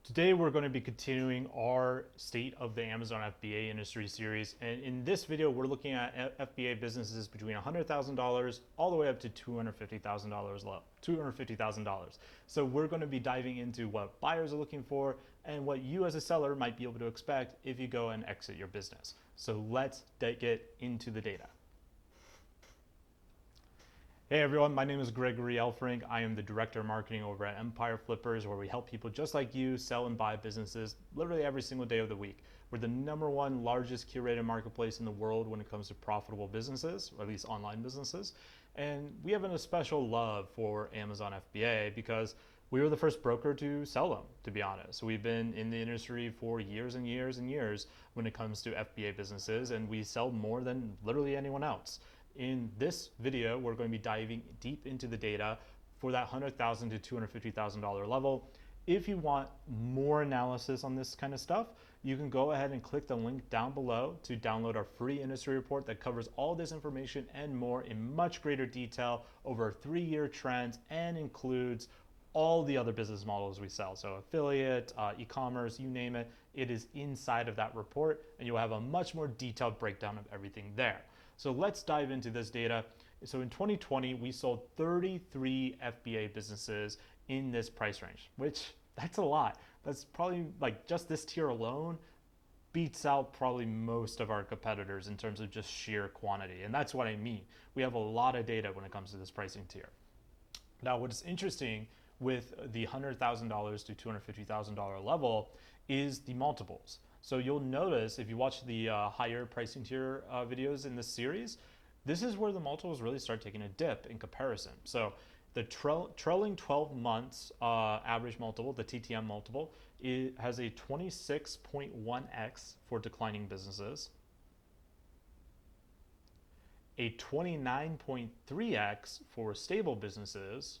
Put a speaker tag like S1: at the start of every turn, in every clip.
S1: Today we're going to be continuing our State of the Amazon FBA Industry series, and in this video we're looking at FBA businesses between $100,000 all the way up to $250,000. So we're going to be diving into what buyers are looking for and what you as a seller might be able to expect if you go and exit your business. So let's get into the data. Hey everyone, my name is Gregory Elfrink. I am the Director of Marketing over at Empire Flippers, where we help people just like you sell and buy businesses literally every single day of the week. We're the #1 largest curated marketplace in the world when it comes to profitable businesses, or at least online businesses. And we have a special love for Amazon FBA because we were the first broker to sell them, to be honest. So we've been in the industry for years and years and years when it comes to FBA businesses, and we sell more than literally anyone else. In this video, we're going to be diving deep into the data for that $100,000 to $250,000 level. If you want more analysis on this kind of stuff, you can go ahead and click the link down below to download our free industry report that covers all this information and more in much greater detail over 3-year trends and includes all the other business models we sell. So affiliate, e-commerce, you name it, it is inside of that report, and you'll have a much more detailed breakdown of everything there. So let's dive into this data. So in 2020, we sold 33 FBA businesses in this price range, which that's a lot. That's probably like just this tier alone beats out probably most of our competitors in terms of just sheer quantity. And that's what I mean. We have a lot of data when it comes to this pricing tier. Now, what's interesting with the $100,000 to $250,000 level is the multiples. So you'll notice if you watch the higher pricing tier videos in this series, this is where the multiples really start taking a dip in comparison. So the trailing 12 months average multiple, the TTM multiple, it has a 26.1x for declining businesses, a 29.3x for stable businesses,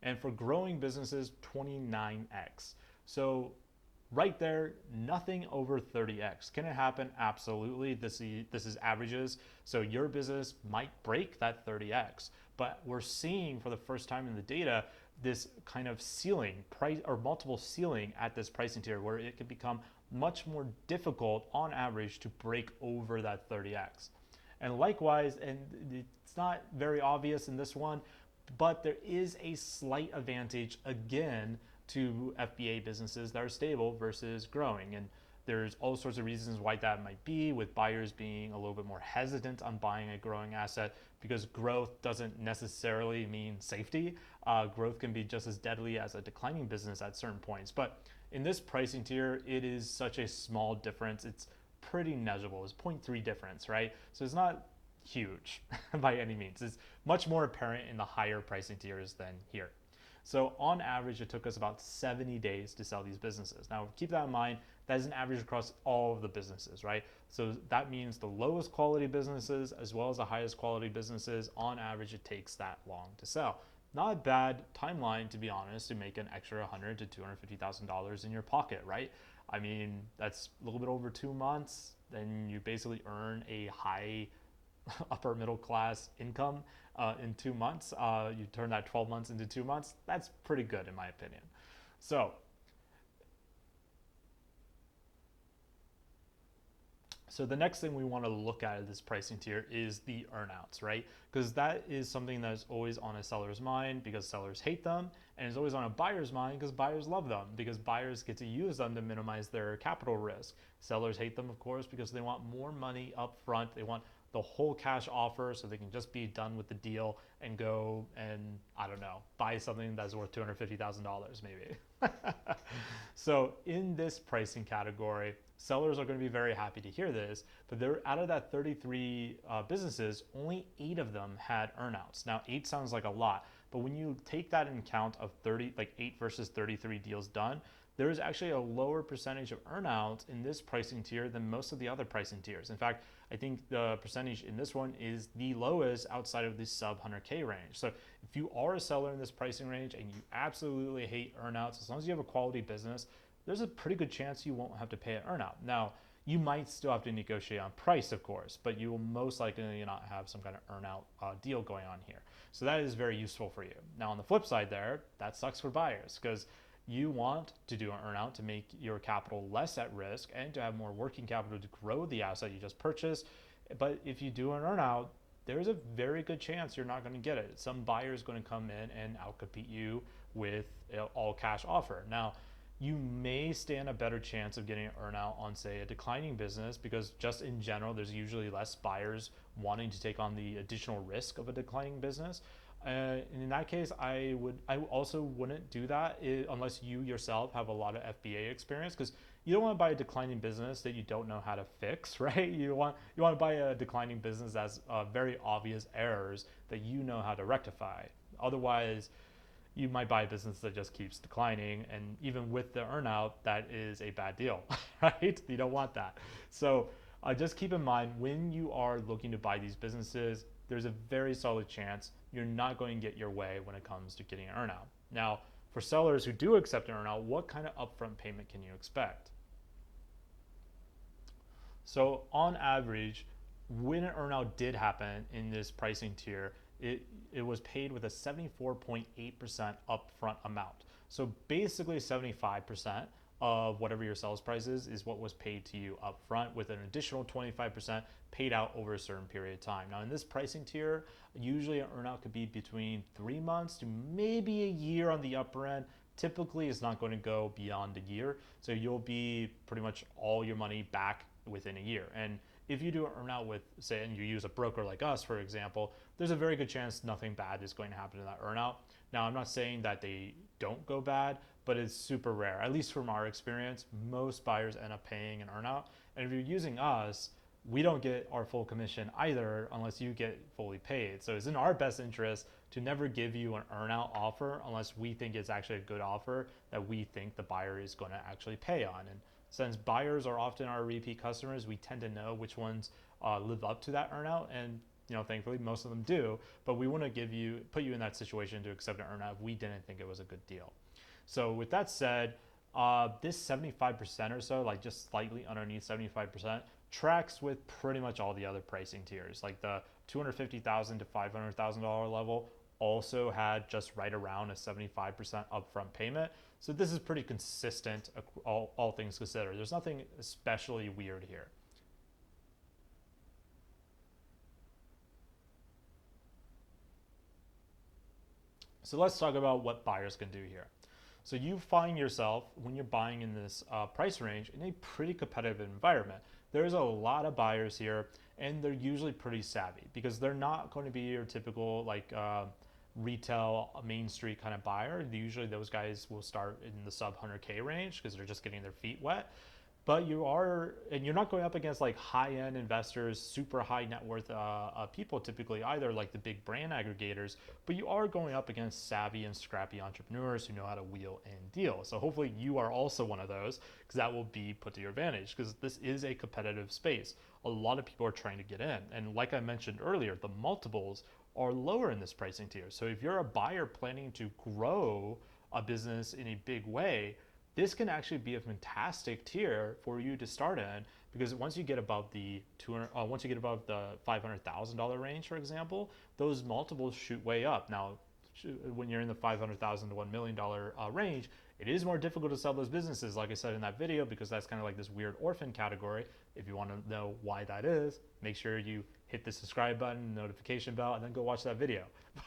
S1: and for growing businesses, 29x. So right there, nothing over 30x. Can it happen? Absolutely. This is averages. So your business might break that 30x, but we're seeing for the first time in the data this kind of ceiling price or multiple ceiling at this pricing tier where it can become much more difficult on average to break over that 30x. And likewise, and it's not very obvious in this one, but there is a slight advantage again to FBA businesses that are stable versus growing. And there's all sorts of reasons why that might be, with buyers being a little bit more hesitant on buying a growing asset because growth doesn't necessarily mean safety. Growth can be just as deadly as a declining business at certain points. But in this pricing tier, it is such a small difference. It's pretty negligible. It's 0.3 difference, right? So it's not huge by any means. It's much more apparent in the higher pricing tiers than here. So on average, it took us about 70 days to sell these businesses. Now, keep that in mind, that is an average across all of the businesses, right? So that means the lowest quality businesses as well as the highest quality businesses, on average, it takes that long to sell. Not a bad timeline, to be honest, to make an extra $100,000 to $250,000 in your pocket, right? I mean, that's a little bit over 2 months, then you basically earn a high upper middle class income in 2 months. You turn that 12 months into 2 months. That's pretty good in my opinion. So the next thing we want to look at in this pricing tier is the earnouts, right? Because that is something that's always on a seller's mind because sellers hate them, and it's always on a buyer's mind because buyers love them because buyers get to use them to minimize their capital risk. Sellers hate them, of course, because they want more money up front. They want the whole cash offer so they can just be done with the deal and go and, I don't know, buy something that's worth $250,000 maybe. So in this pricing category, sellers are going to be very happy to hear this, but they're out of that 33 businesses, only 8 of them had earnouts. Now 8 sounds like a lot, but when you take that in account of 8 versus 33 deals done, there is actually a lower percentage of earnouts in this pricing tier than most of the other pricing tiers. In fact, I think the percentage in this one is the lowest outside of the sub 100K range. So if you are a seller in this pricing range and you absolutely hate earnouts, as long as you have a quality business, there's a pretty good chance you won't have to pay an earnout. Now, you might still have to negotiate on price, of course, but you will most likely not have some kind of earnout deal going on here. So that is very useful for you. Now, on the flip side there, that sucks for buyers because You want to do an earnout to make your capital less at risk and to have more working capital to grow the asset you just purchased. But if you do an earnout, there's a very good chance you're not going to get it. Some buyer is going to come in and outcompete you with an all cash offer. Now, you may stand a better chance of getting an earnout on, say, a declining business, because just in general, there's usually less buyers wanting to take on the additional risk of a declining business. And in that case, I also wouldn't do that unless you yourself have a lot of FBA experience, because you don't want to buy a declining business that you don't know how to fix, right? You want to buy a declining business that's very obvious errors that you know how to rectify. Otherwise, you might buy a business that just keeps declining, and even with the earnout, that is a bad deal, right? You don't want that. So just keep in mind, when you are looking to buy these businesses, there's a very solid chance you're not going to get your way when it comes to getting an earnout. Now, for sellers who do accept an earnout, what kind of upfront payment can you expect? So on average, when an earnout did happen in this pricing tier, it was paid with a 74.8% upfront amount. So basically 75% of whatever your sales price is what was paid to you upfront, with an additional 25% paid out over a certain period of time. Now in this pricing tier, usually an earnout could be between 3 months to maybe a year on the upper end. Typically it's not going to go beyond a year. So you'll be pretty much all your money back within a year. And if you do an earnout with, say, and you use a broker like us, for example, there's a very good chance nothing bad is going to happen in that earnout. Now, I'm not saying that they don't go bad, but it's super rare. At least from our experience, most buyers end up paying an earnout. And if you're using us, we don't get our full commission either unless you get fully paid. So it's in our best interest to never give you an earnout offer unless we think it's actually a good offer that we think the buyer is going to actually pay on. And since buyers are often our repeat customers, we tend to know which ones live up to that earnout, and thankfully most of them do. But we want to put you in that situation to accept an earnout if we didn't think it was a good deal. So with that said, this 75% or so, like just slightly underneath 75%, tracks with pretty much all the other pricing tiers. Like the $250,000 to $500,000 level also had just right around a 75% upfront payment. So this is pretty consistent, all things considered. There's nothing especially weird here. So let's talk about what buyers can do here. So you find yourself, when you're buying in this price range, in a pretty competitive environment. There's a lot of buyers here, and they're usually pretty savvy because they're not going to be your typical retail Main Street kind of buyer. Usually those guys will start in the sub 100K range because they're just getting their feet wet. But you're not going up against like high-end investors, super high net worth people typically either, like the big brand aggregators, but you are going up against savvy and scrappy entrepreneurs who know how to wheel and deal. So hopefully you are also one of those, because that will be put to your advantage, because this is a competitive space. A lot of people are trying to get in. And like I mentioned earlier, the multiples are lower in this pricing tier. So if you're a buyer planning to grow a business in a big way, this can actually be a fantastic tier for you to start in, because once you get above the $500,000 range, for example, those multiples shoot way up. Now, when you're in the $500,000 to $1 million range, it is more difficult to sell those businesses, like I said in that video, because that's kind of like this weird orphan category. If you want to know why that is, make sure you hit the subscribe button, notification bell, and then go watch that video.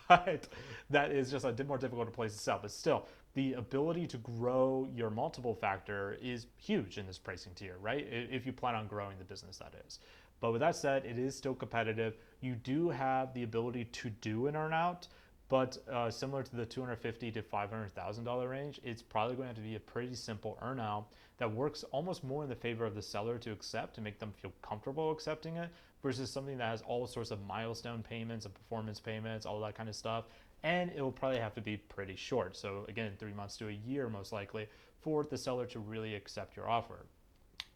S1: But that is just a more difficult place to sell. But still, the ability to grow your multiple factor is huge in this pricing tier, right? If you plan on growing the business, that is. But with that said, it is still competitive. You do have the ability to do an earnout, but similar to the $250,000 to $500,000 range, it's probably going to have to be a pretty simple earnout that works almost more in the favor of the seller to accept, to make them feel comfortable accepting it, versus something that has all sorts of milestone payments and performance payments, all that kind of stuff. And it will probably have to be pretty short. So again, 3 months to a year, most likely, for the seller to really accept your offer.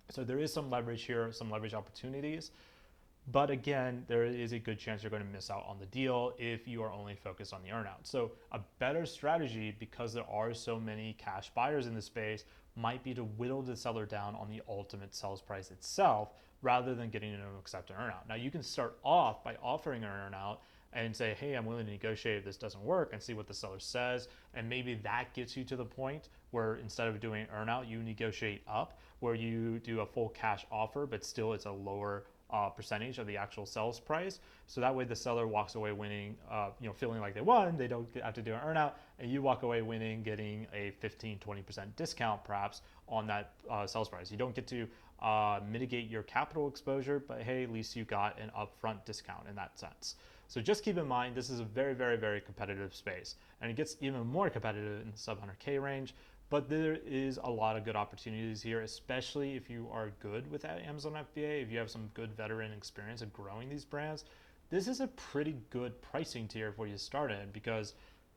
S1: So there is some leverage here, some leverage opportunities. But again, there is a good chance you're going to miss out on the deal if you are only focused on the earnout. So a better strategy, because there are so many cash buyers in the space, might be to whittle the seller down on the ultimate sales price itself, rather than getting them to accept an earnout. Now you can start off by offering an earnout and say, hey, I'm willing to negotiate if this doesn't work, and see what the seller says. And maybe that gets you to the point where instead of doing earnout, you negotiate up, where you do a full cash offer, but still it's a lower percentage of the actual sales price. So that way the seller walks away winning, feeling like they won. They don't have to do an earnout, and you walk away winning, getting a 15-20% discount perhaps on that sales price. You don't get to mitigate your capital exposure, but hey, at least you got an upfront discount in that sense. So just keep in mind, this is a very, very, very competitive space, and it gets even more competitive in the sub 100K range. But there is a lot of good opportunities here, especially if you are good with Amazon FBA, if you have some good veteran experience of growing these brands. This is a pretty good pricing tier for you to start in, because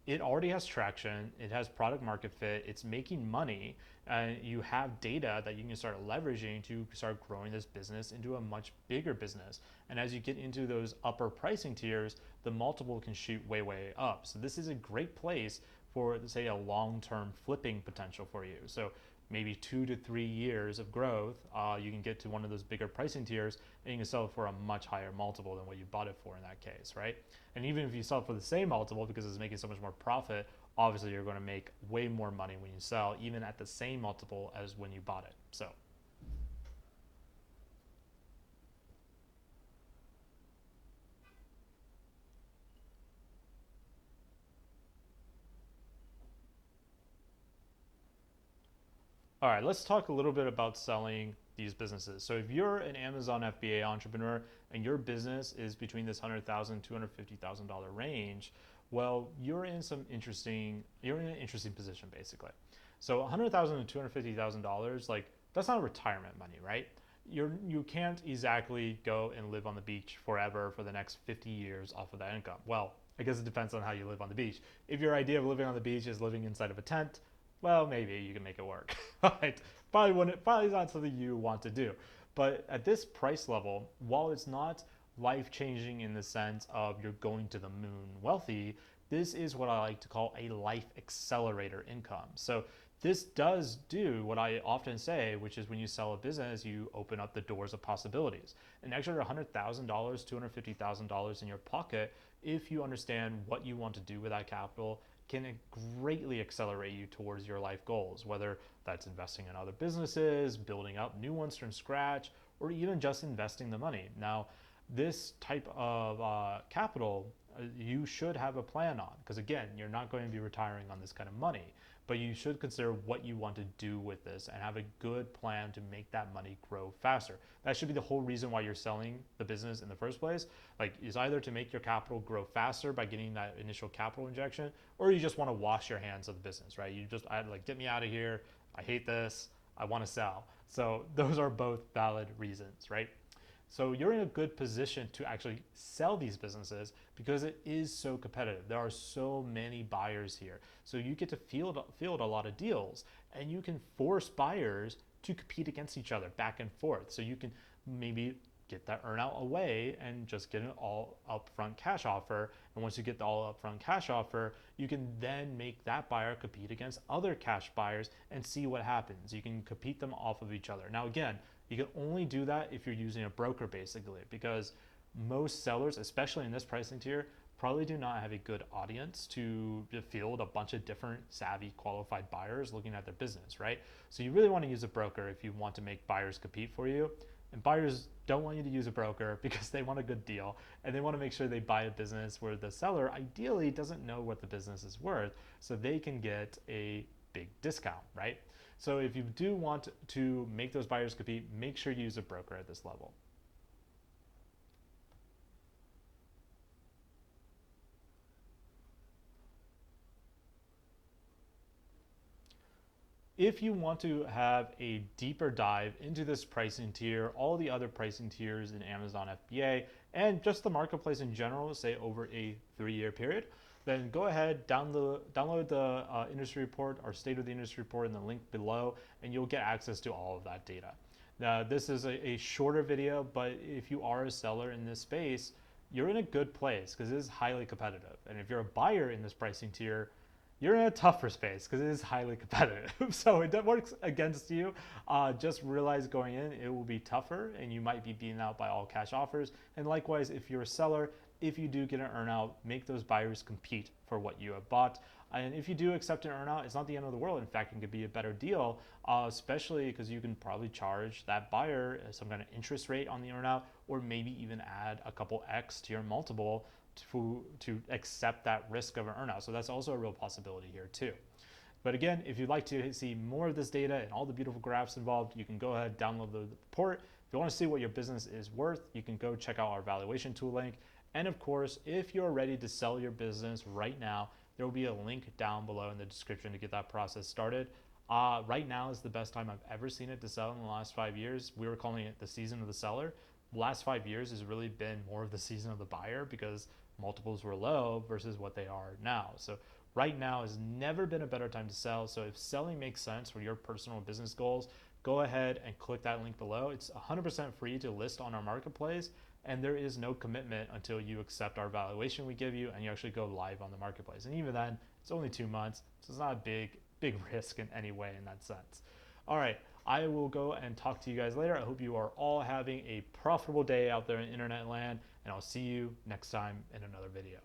S1: it already has traction, it has product market fit, it's making money, and you have data that you can start leveraging to start growing this business into a much bigger business. And as you get into those upper pricing tiers, the multiple can shoot way, way up. So this is a great place for, say, a long-term flipping potential for you. So maybe 2 to 3 years of growth, you can get to one of those bigger pricing tiers, and you can sell it for a much higher multiple than what you bought it for in that case, right? And even if you sell it for the same multiple, because it's making so much more profit, obviously you're going to make way more money when you sell, even at the same multiple as when you bought it. So all right, let's talk a little bit about selling these businesses. So if you're an Amazon FBA entrepreneur and your business is between this $100,000, $250,000 range, well, you're in an interesting position basically. So $100,000 to $250,000, like, that's not retirement money, right? You can't exactly go and live on the beach forever for the next 50 years off of that income. Well, I guess it depends on how you live on the beach. If your idea of living on the beach is living inside of a tent, well, maybe you can make it work. Right? Probably not something you want to do. But at this price level, while it's not life-changing in the sense of you're going to the moon wealthy, this is what I like to call a life accelerator income. So this does do what I often say, which is when you sell a business, you open up the doors of possibilities. An extra $100,000, $250,000 in your pocket, if you understand what you want to do with that capital, can greatly accelerate you towards your life goals, whether that's investing in other businesses, building up new ones from scratch, or even just investing the money. Now, this type of capital, you should have a plan on, because again, you're not going to be retiring on this kind of money, but you should consider what you want to do with this and have a good plan to make that money grow faster. That should be the whole reason why you're selling the business in the first place. Like, is either to make your capital grow faster by getting that initial capital injection, or you just want to wash your hands of the business, right? You just, like, get me out of here. I hate this. I want to sell. So those are both valid reasons, right? So you're in a good position to actually sell these businesses because it is so competitive. There are so many buyers here. So you get to field a lot of deals, and you can force buyers to compete against each other back and forth. So you can maybe get that earnout away and just get an all upfront cash offer. And once you get the all upfront cash offer, you can then make that buyer compete against other cash buyers and see what happens. You can compete them off of each other. Now, again, you can only do that if you're using a broker basically, because most sellers, especially in this pricing tier, probably do not have a good audience to field a bunch of different savvy qualified buyers looking at their business, right? So you really want to use a broker if you want to make buyers compete for you. And buyers don't want you to use a broker because they want a good deal, and they want to make sure they buy a business where the seller ideally doesn't know what the business is worth, so they can get a big discount, right? So if you do want to make those buyers compete, make sure you use a broker at this level. If you want to have a deeper dive into this pricing tier, all the other pricing tiers in Amazon FBA, and just the marketplace in general, say over a 3-year period, then go ahead, download the industry report, or state of the industry report in the link below, and you'll get access to all of that data. Now, this is a shorter video, but if you are a seller in this space, you're in a good place because it is highly competitive. And if you're a buyer in this pricing tier, you're in a tougher space because it is highly competitive. So it works against you. Just realize going in, it will be tougher, and you might be beaten out by all cash offers. And likewise, if you're a seller, if you do get an earnout, make those buyers compete for what you have bought. And if you do accept an earnout, it's not the end of the world. In fact, it could be a better deal, especially because you can probably charge that buyer some kind of interest rate on the earnout, or maybe even add a couple X to your multiple to accept that risk of an earnout. So that's also a real possibility here too. But again, if you'd like to see more of this data and all the beautiful graphs involved, you can go ahead and download the report. If you want to see what your business is worth, you can go check out our valuation tool link. And of course, if you're ready to sell your business right now, there will be a link down below in the description to get that process started. Right now is the best time I've ever seen it to sell in the last 5 years. We were calling it the season of the seller. The last 5 years has really been more of the season of the buyer because multiples were low versus what they are now. So right now has never been a better time to sell. So if selling makes sense for your personal business goals, go ahead and click that link below. It's 100% free to list on our marketplace, and there is no commitment until you accept our valuation we give you and you actually go live on the marketplace. And even then, it's only 2 months, so it's not a big risk in any way in that sense. All right, I will go and talk to you guys later. I hope you are all having a profitable day out there in internet land, and I'll see you next time in another video.